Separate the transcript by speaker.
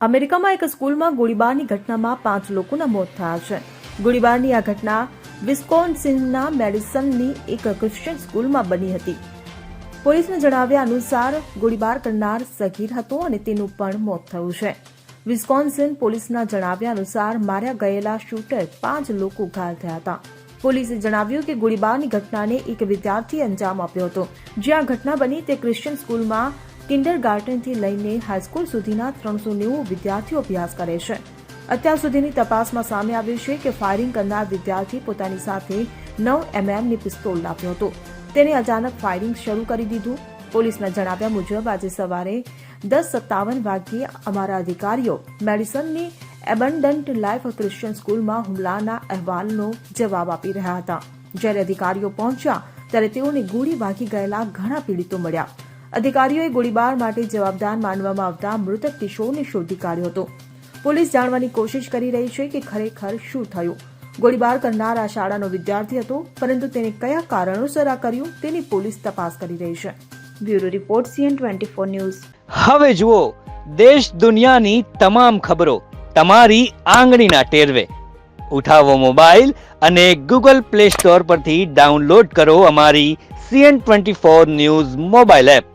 Speaker 1: અમેરિકામાં એક સ્કૂલમાં ગોળીબારની ઘટનામાં 5 લોકોના મોત થયા છે. ગોળીબારની આ ઘટના વિસ્કોન્સિનના મેડિસનની એક ક્રિશ્ચિયન સ્કૂલમાં બની હતી. પોલીસના જણાવ્યા અનુસાર ગોળીબાર કરનાર સગીર હતો અને તેનું પણ મોત થયું છે. વિસ્કોન્સિન પોલીસના જણાવ્યા અનુસાર માર્યા ગયેલા શૂટર 5 લોકો ઘાયલ થયા હતા. પોલીસે જણાવ્યું કે ગોળીબારની ઘટનાને એક વિદ્યાર્થીએ અંજામ આપ્યો હતો. જ્યાં ઘટના બની તે ક્રિશ્ચિયન સ્કૂલમાં કિન્ડરગાર્ટનથી લઈને હાઈસ્કૂલ સુધીના 390 વિદ્યાર્થીઓ અભ્યાસ કરે છે. અત્યાર સુધીની તપાસમાં સામે આવ્યું છે કે ફાયરિંગ કરનાર વિદ્યાર્થી પોતાની સાથે 9 mm ની પિસ્તોલ લાવ્યો હતો. તેને અચાનક ફાયરિંગ શરૂ કરી દીધું. પોલીસના જણાવ્યા મુજબ આજે સવારે 10:57 વાગ્યે અમારા અધિકારીઓ મેડિસનની એબન્ડન્ટ લાઈફ ક્રિશ્ચિયન સ્કૂલમાં હુમલાના અહેવાલનો જવાબ આપી રહ્યા હતા. જ્યારે અધિકારીઓ પહોંચ્યા ત્યારે તેઓને ગોળી વાગી ગયેલા ઘણા પીડિતો મળ્યા. અધિકારીઓએ ગોળીબાર માટે જવાબદાર માનવામાં આવતા મૃતક કિશોરને શોધી કાઢ્યો હતો. પોલીસ જાણવાની કોશિશ કરી રહી છે કે ખરેખર શું થયું. ગોળીબાર કરનાર આ શાળાનો વિદ્યાર્થી હતો, પરંતુ તેને કયા કારણોસર આ કર્યું તેની પોલીસ તપાસ કરી રહી છે. Bureau report CN24 news.
Speaker 2: હવે જુઓ દેશ દુનિયાની તમામ ખબરો તમારી આંગળીના ટેરવે. ઉઠાવો મોબાઈલ અને Google Play Store પરથી ડાઉનલોડ કરો અમારી CN24 ન્યૂઝ મોબાઈલ એપ.